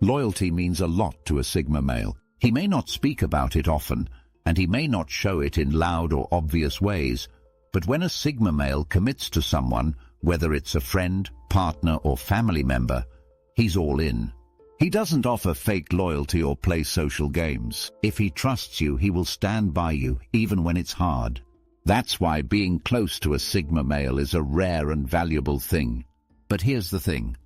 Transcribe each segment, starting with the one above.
Loyalty means a lot to a Sigma male. He may not speak about it often, and he may not show it in loud or obvious ways, but when a Sigma male commits to someone, whether it's a friend, partner, or family member, he's all in. He doesn't offer fake loyalty or play social games. If he trusts you, he will stand by you, even when it's hard. That's why being close to a Sigma male is a rare and valuable thing. But here's the thing.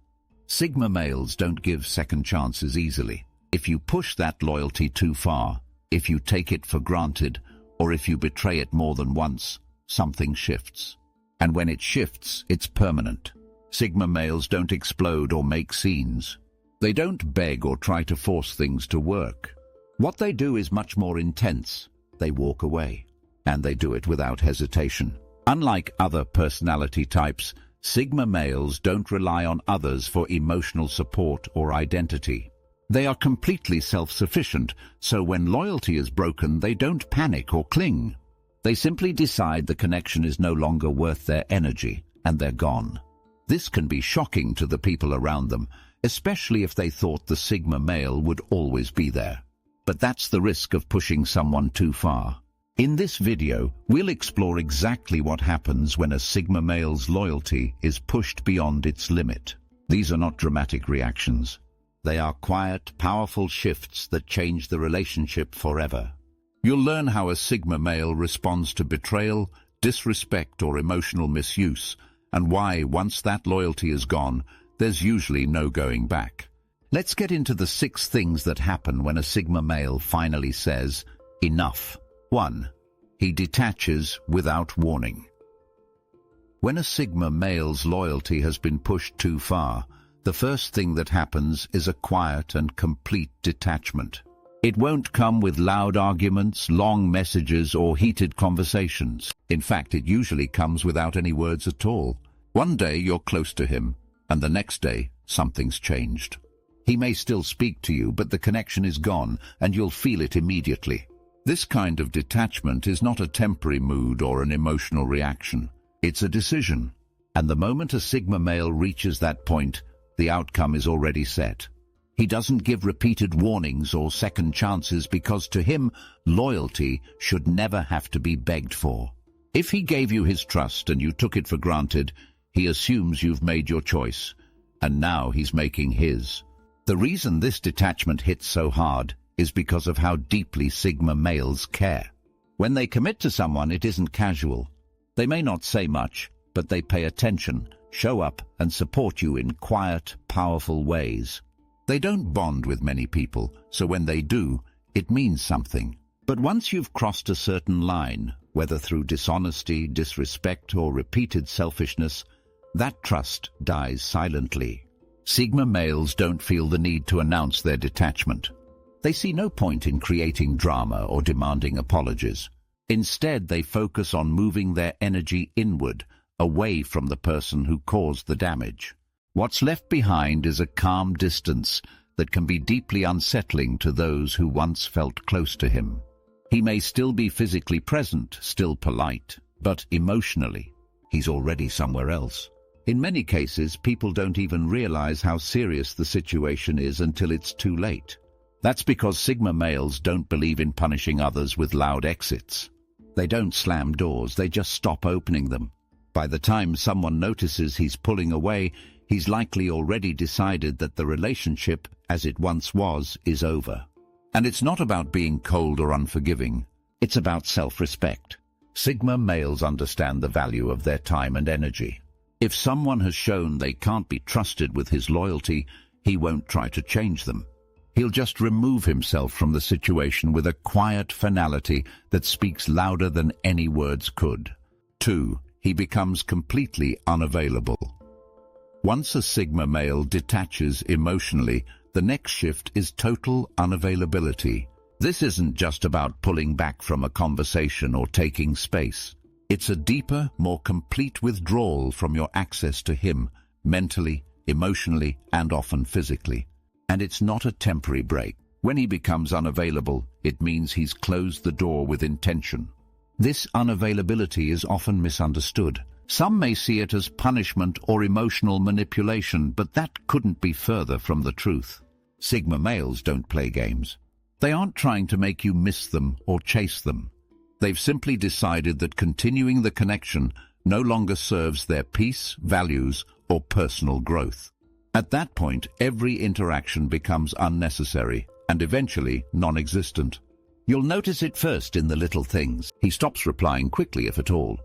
Sigma males don't give second chances easily. If you push that loyalty too far, if you take it for granted, or if you betray it more than once, something shifts. And when it shifts, it's permanent. Sigma males don't explode or make scenes. They don't beg or try to force things to work. What they do is much more intense. They walk away, and they do it without hesitation. Unlike other personality types, Sigma males don't rely on others for emotional support or identity. They are completely self-sufficient, so when loyalty is broken, they don't panic or cling. They simply decide the connection is no longer worth their energy, and they're gone. This can be shocking to the people around them, especially if they thought the Sigma male would always be there. But that's the risk of pushing someone too far. In this video, we'll explore exactly what happens when a Sigma male's loyalty is pushed beyond its limit. These are not dramatic reactions. They are quiet, powerful shifts that change the relationship forever. You'll learn how a Sigma male responds to betrayal, disrespect, or emotional misuse, and why, once that loyalty is gone, there's usually no going back. Let's get into the 6 things that happen when a Sigma male finally says, enough. 1. He detaches without warning. When a Sigma male's loyalty has been pushed too far, the first thing that happens is a quiet and complete detachment. It won't come with loud arguments, long messages, or heated conversations. In fact, it usually comes without any words at all. One day you're close to him, and the next day something's changed. He may still speak to you, but the connection is gone, and you'll feel it immediately. This kind of detachment is not a temporary mood or an emotional reaction. It's a decision. And the moment a Sigma male reaches that point, the outcome is already set. He doesn't give repeated warnings or second chances because to him, loyalty should never have to be begged for. If he gave you his trust and you took it for granted, he assumes you've made your choice, and now he's making his. The reason this detachment hits so hard is because of how deeply Sigma males care. When they commit to someone, it isn't casual. They may not say much, but they pay attention, show up, and support you in quiet, powerful ways. They don't bond with many people, so when they do, it means something. But once you've crossed a certain line, whether through dishonesty, disrespect, or repeated selfishness, that trust dies silently. Sigma males don't feel the need to announce their detachment. They see no point in creating drama or demanding apologies. Instead, they focus on moving their energy inward, away from the person who caused the damage. What's left behind is a calm distance that can be deeply unsettling to those who once felt close to him. He may still be physically present, still polite, but emotionally, he's already somewhere else. In many cases, people don't even realize how serious the situation is until it's too late. That's because Sigma males don't believe in punishing others with loud exits. They don't slam doors, they just stop opening them. By the time someone notices he's pulling away, he's likely already decided that the relationship, as it once was, is over. And it's not about being cold or unforgiving. It's about self-respect. Sigma males understand the value of their time and energy. If someone has shown they can't be trusted with his loyalty, he won't try to change them. He'll just remove himself from the situation with a quiet finality that speaks louder than any words could. 2. He becomes completely unavailable. Once a Sigma male detaches emotionally, the next shift is total unavailability. This isn't just about pulling back from a conversation or taking space. It's a deeper, more complete withdrawal from your access to him, mentally, emotionally, and often physically. And it's not a temporary break. When he becomes unavailable, it means he's closed the door with intention. This unavailability is often misunderstood. Some may see it as punishment or emotional manipulation, but that couldn't be further from the truth. Sigma males don't play games. They aren't trying to make you miss them or chase them. They've simply decided that continuing the connection no longer serves their peace, values, or personal growth. At that point, every interaction becomes unnecessary and eventually non-existent. You'll notice it first in the little things. He stops replying quickly, if at all.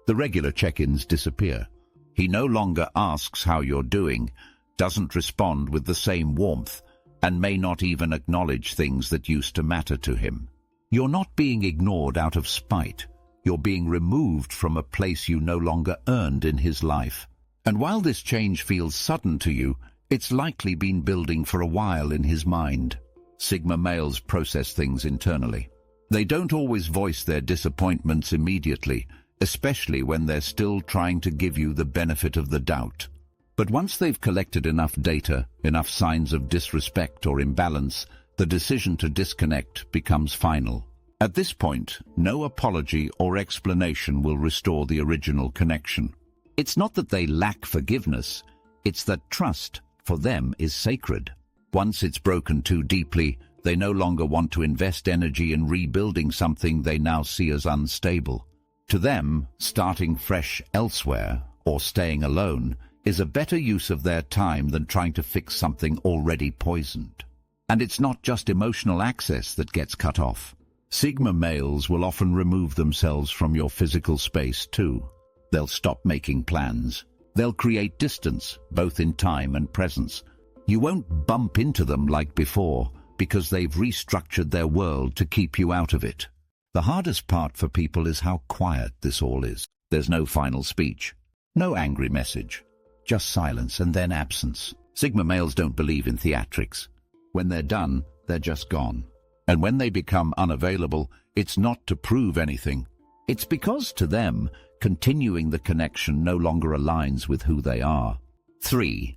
The regular check-ins disappear. He no longer asks how you're doing, doesn't respond with the same warmth, and may not even acknowledge things that used to matter to him. You're not being ignored out of spite. You're being removed from a place you no longer earned in his life. And while this change feels sudden to you, it's likely been building for a while in his mind. Sigma males process things internally. They don't always voice their disappointments immediately, especially when they're still trying to give you the benefit of the doubt. But once they've collected enough data, enough signs of disrespect or imbalance, the decision to disconnect becomes final. At this point, no apology or explanation will restore the original connection. It's not that they lack forgiveness, it's that trust, for them, is sacred. Once it's broken too deeply, they no longer want to invest energy in rebuilding something they now see as unstable. To them, starting fresh elsewhere, or staying alone, is a better use of their time than trying to fix something already poisoned. And it's not just emotional access that gets cut off. Sigma males will often remove themselves from your physical space too. They'll stop making plans. They'll create distance, both in time and presence. You won't bump into them like before, because they've restructured their world to keep you out of it. The hardest part for people is how quiet this all is. There's no final speech, no angry message, just silence and then absence. Sigma males don't believe in theatrics. When they're done, they're just gone. And when they become unavailable, it's not to prove anything. It's because, to them, continuing the connection no longer aligns with who they are. 3.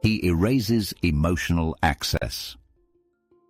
He erases emotional access.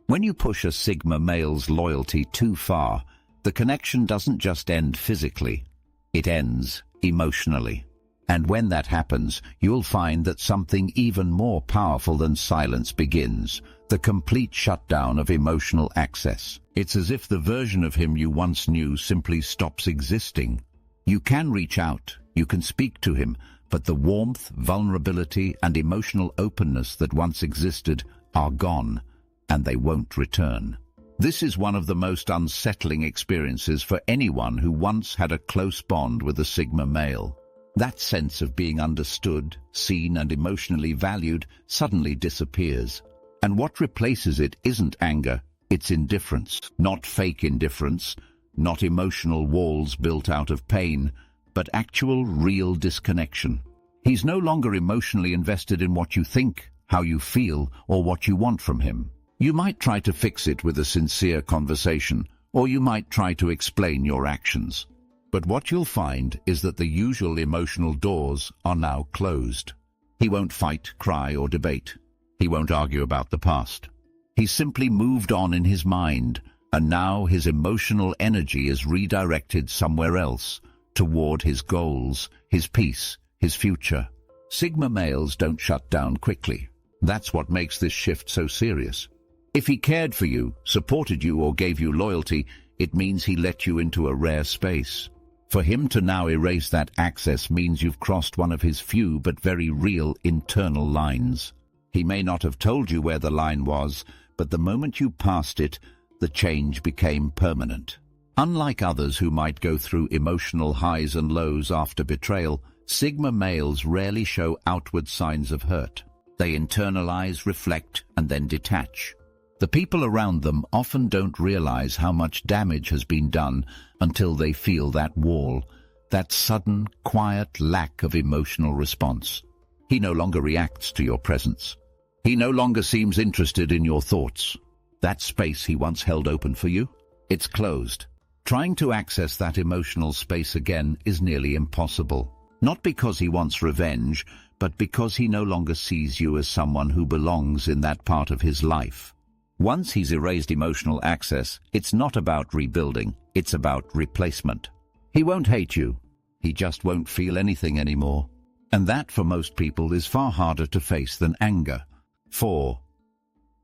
When you push a Sigma male's loyalty too far, the connection doesn't just end physically, it ends emotionally. And when that happens, you'll find that something even more powerful than silence begins, the complete shutdown of emotional access. It's as if the version of him you once knew simply stops existing. You can reach out, you can speak to him, but the warmth, vulnerability, and emotional openness that once existed are gone, and they won't return. This is one of the most unsettling experiences for anyone who once had a close bond with a Sigma male. That sense of being understood, seen, and emotionally valued suddenly disappears. And what replaces it isn't anger, it's indifference. Not fake indifference, not emotional walls built out of pain, but actual, real disconnection. He's no longer emotionally invested in what you think, how you feel, or what you want from him. You might try to fix it with a sincere conversation, or you might try to explain your actions. But what you'll find is that the usual emotional doors are now closed. He won't fight, cry, or debate. He won't argue about the past. He's simply moved on in his mind, and now his emotional energy is redirected somewhere else, toward his goals, his peace, his future. Sigma males don't shut down quickly. That's what makes this shift so serious. If he cared for you, supported you, or gave you loyalty, it means he let you into a rare space. For him to now erase that access means you've crossed one of his few but very real internal lines. He may not have told you where the line was, but the moment you passed it, the change became permanent. Unlike others who might go through emotional highs and lows after betrayal, Sigma males rarely show outward signs of hurt. They internalize, reflect, and then detach. The people around them often don't realize how much damage has been done until they feel that wall, that sudden, quiet lack of emotional response. He no longer reacts to your presence. He no longer seems interested in your thoughts. That space he once held open for you, it's closed. Trying to access that emotional space again is nearly impossible. Not because he wants revenge, but because he no longer sees you as someone who belongs in that part of his life. Once he's erased emotional access, it's not about rebuilding, it's about replacement. He won't hate you, he just won't feel anything anymore. And that, for most people, is far harder to face than anger. 4.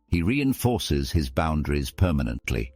He reinforces his boundaries permanently.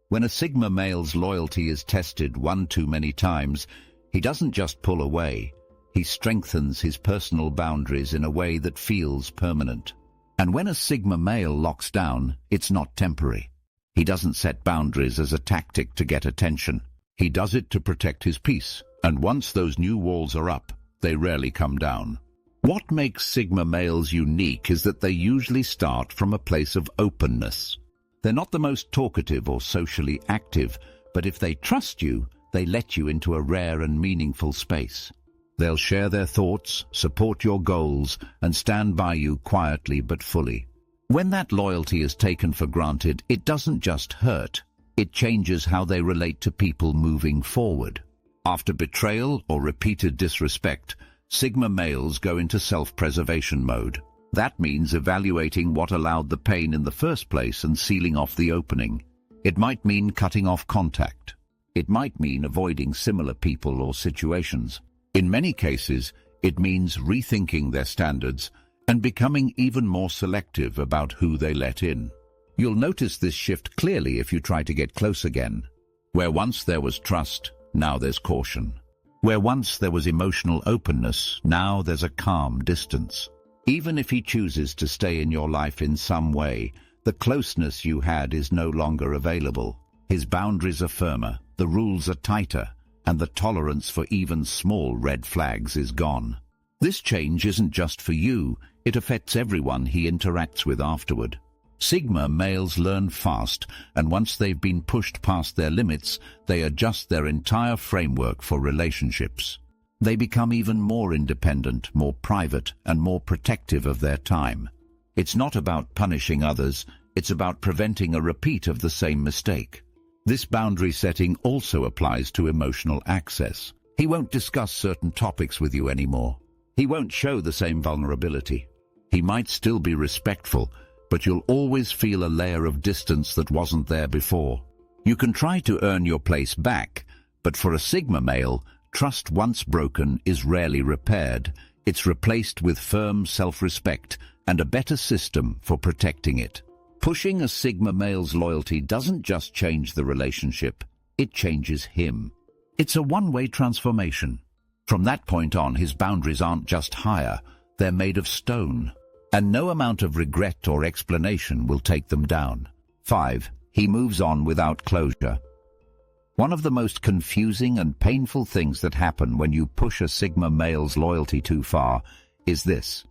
When a Sigma male's loyalty is tested one too many times, he doesn't just pull away. He strengthens his personal boundaries in a way that feels permanent. And when a Sigma male locks down, it's not temporary. He doesn't set boundaries as a tactic to get attention. He does it to protect his peace. And once those new walls are up, they rarely come down. What makes Sigma males unique is that they usually start from a place of openness. They're not the most talkative or socially active, but if they trust you, they let you into a rare and meaningful space. They'll share their thoughts, support your goals, and stand by you quietly but fully. When that loyalty is taken for granted, it doesn't just hurt. It changes how they relate to people moving forward. After betrayal or repeated disrespect, Sigma males go into self-preservation mode. That means evaluating what allowed the pain in the first place and sealing off the opening. It might mean cutting off contact. It might mean avoiding similar people or situations. In many cases, it means rethinking their standards and becoming even more selective about who they let in. You'll notice this shift clearly if you try to get close again. Where once there was trust, now there's caution. Where once there was emotional openness, now there's a calm distance. Even if he chooses to stay in your life in some way, the closeness you had is no longer available. His boundaries are firmer, the rules are tighter, and the tolerance for even small red flags is gone. This change isn't just for you, it affects everyone he interacts with afterward. Sigma males learn fast, and once they've been pushed past their limits, they adjust their entire framework for relationships. They become even more independent, more private, and more protective of their time. It's not about punishing others, it's about preventing a repeat of the same mistake. This boundary setting also applies to emotional access. He won't discuss certain topics with you anymore. He won't show the same vulnerability. He might still be respectful, but you'll always feel a layer of distance that wasn't there before. You can try to earn your place back, but for a Sigma male, trust once broken is rarely repaired. It's replaced with firm self-respect and a better system for protecting it. Pushing a Sigma male's loyalty doesn't just change the relationship, it changes him. It's a one-way transformation. From that point on, his boundaries aren't just higher, they're made of stone. And no amount of regret or explanation will take them down. 5. He moves on without closure. One of the most confusing and painful things that happen when you push a Sigma male's loyalty too far is this.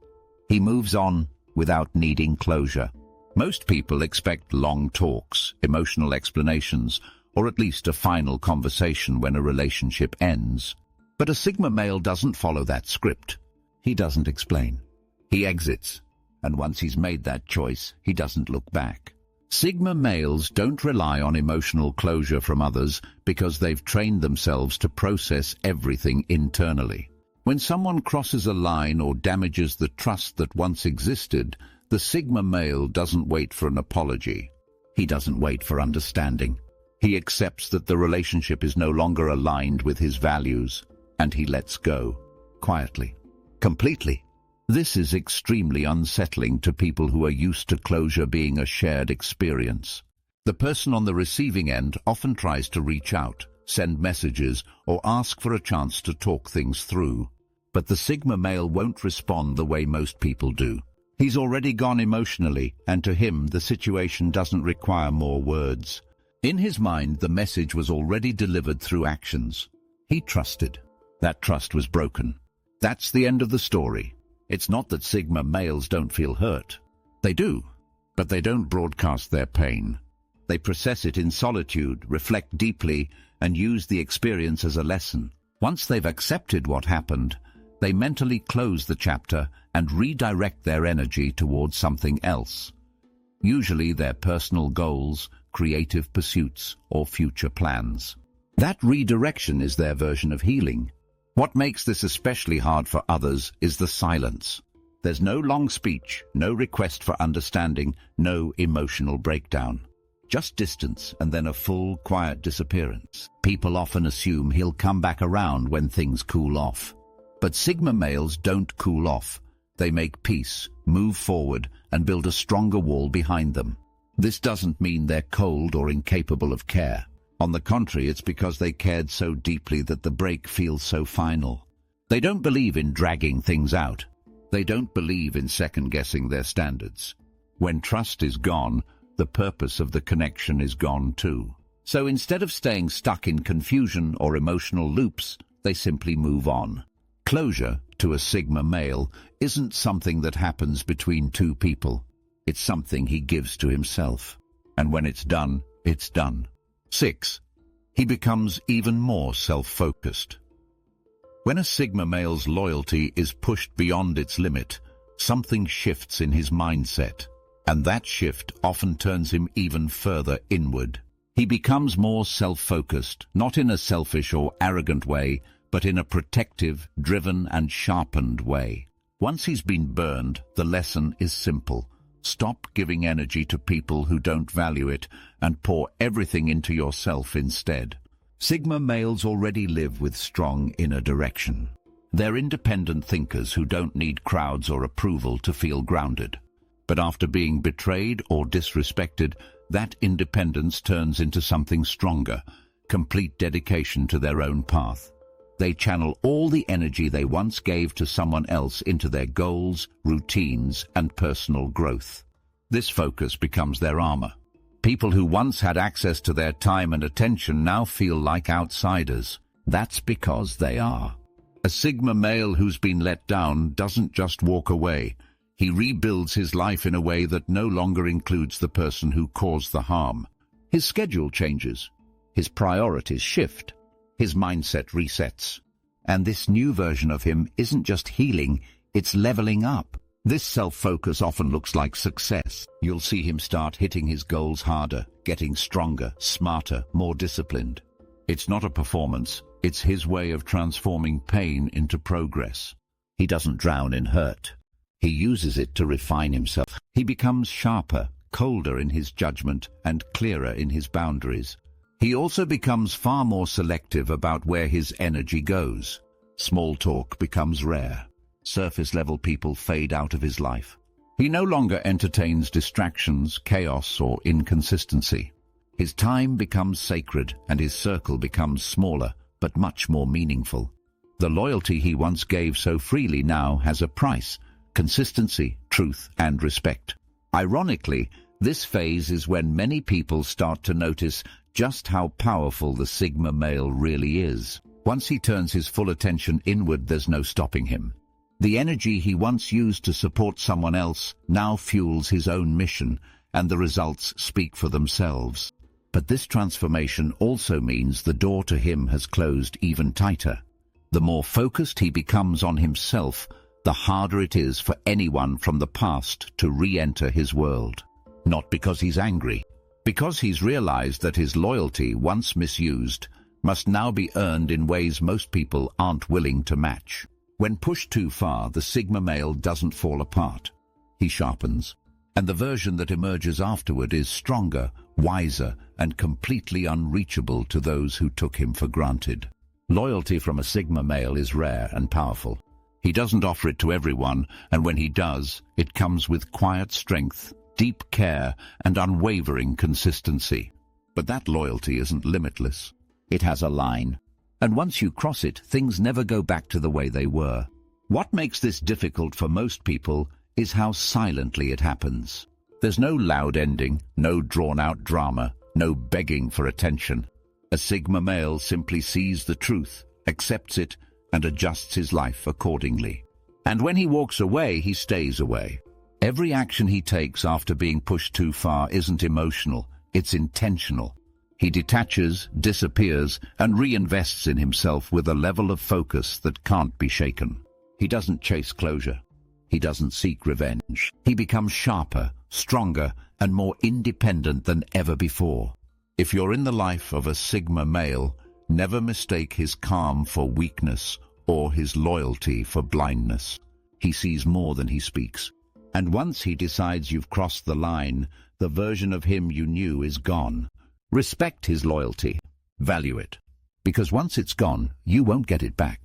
He moves on without needing closure. Most people expect long talks, emotional explanations, or at least a final conversation when a relationship ends. But a Sigma male doesn't follow that script. He doesn't explain. He exits. And once he's made that choice, he doesn't look back. Sigma males don't rely on emotional closure from others because they've trained themselves to process everything internally. When someone crosses a line or damages the trust that once existed, the Sigma male doesn't wait for an apology. He doesn't wait for understanding. He accepts that the relationship is no longer aligned with his values, and he lets go, quietly, completely. This is extremely unsettling to people who are used to closure being a shared experience. The person on the receiving end often tries to reach out, send messages, or ask for a chance to talk things through. But the Sigma male won't respond the way most people do. He's already gone emotionally, and to him the situation doesn't require more words. In his mind, the message was already delivered through actions. He trusted. That trust was broken. That's the end of the story. It's not that Sigma males don't feel hurt. They do, but they don't broadcast their pain. They process it in solitude, reflect deeply, and use the experience as a lesson. Once they've accepted what happened, they mentally close the chapter and redirect their energy towards something else. Usually their personal goals, creative pursuits, or future plans. That redirection is their version of healing. What makes this especially hard for others is the silence. There's no long speech, no request for understanding, no emotional breakdown. Just distance and then a full, quiet disappearance. People often assume he'll come back around when things cool off. But Sigma males don't cool off. They make peace, move forward, and build a stronger wall behind them. This doesn't mean they're cold or incapable of care. On the contrary, it's because they cared so deeply that the break feels so final. They don't believe in dragging things out. They don't believe in second-guessing their standards. When trust is gone, the purpose of the connection is gone too. So instead of staying stuck in confusion or emotional loops, they simply move on. Closure, to a Sigma male, isn't something that happens between two people. It's something he gives to himself. And when it's done, it's done. 6. He becomes even more self-focused. When a Sigma male's loyalty is pushed beyond its limit, something shifts in his mindset, and that shift often turns him even further inward. He becomes more self-focused, not in a selfish or arrogant way, but in a protective, driven and sharpened way. Once he's been burned, the lesson is simple. Stop giving energy to people who don't value it and pour everything into yourself instead. Sigma males already live with strong inner direction. They're independent thinkers who don't need crowds or approval to feel grounded. But after being betrayed or disrespected, that independence turns into something stronger, complete dedication to their own path. They channel all the energy they once gave to someone else into their goals, routines, and personal growth. This focus becomes their armor. People who once had access to their time and attention now feel like outsiders. That's because they are. A Sigma male who's been let down doesn't just walk away. He rebuilds his life in a way that no longer includes the person who caused the harm. His schedule changes. His priorities shift. His mindset resets. And this new version of him isn't just healing, it's leveling up. This self-focus often looks like success. You'll see him start hitting his goals harder, getting stronger, smarter, more disciplined. It's not a performance, it's his way of transforming pain into progress. He doesn't drown in hurt. He uses it to refine himself. He becomes sharper, colder in his judgment, and clearer in his boundaries. He also becomes far more selective about where his energy goes. Small talk becomes rare. Surface-level people fade out of his life. He no longer entertains distractions, chaos, or inconsistency. His time becomes sacred, and his circle becomes smaller, but much more meaningful. The loyalty he once gave so freely now has a price: consistency, truth, and respect. Ironically, this phase is when many people start to notice just how powerful the Sigma male really is. Once he turns his full attention inward, there's no stopping him. The energy he once used to support someone else now fuels his own mission, and the results speak for themselves. But this transformation also means the door to him has closed even tighter. The more focused he becomes on himself, the harder it is for anyone from the past to re-enter his world. Not because he's angry, because he's realized that his loyalty, once misused, must now be earned in ways most people aren't willing to match. When pushed too far, the Sigma male doesn't fall apart. He sharpens, and the version that emerges afterward is stronger, wiser, and completely unreachable to those who took him for granted. Loyalty from a Sigma male is rare and powerful. He doesn't offer it to everyone, and when he does, it comes with quiet strength, deep care, and unwavering consistency. But that loyalty isn't limitless. It has a line. And once you cross it, things never go back to the way they were. What makes this difficult for most people is how silently it happens. There's no loud ending, no drawn-out drama, no begging for attention. A Sigma male simply sees the truth, accepts it, and adjusts his life accordingly. And when he walks away, he stays away. Every action he takes after being pushed too far isn't emotional, it's intentional. He detaches, disappears, and reinvests in himself with a level of focus that can't be shaken. He doesn't chase closure. He doesn't seek revenge. He becomes sharper, stronger, and more independent than ever before. If you're in the life of a Sigma male, never mistake his calm for weakness or his loyalty for blindness. He sees more than he speaks. And once he decides you've crossed the line, the version of him you knew is gone. Respect his loyalty. Value it. Because once it's gone, you won't get it back.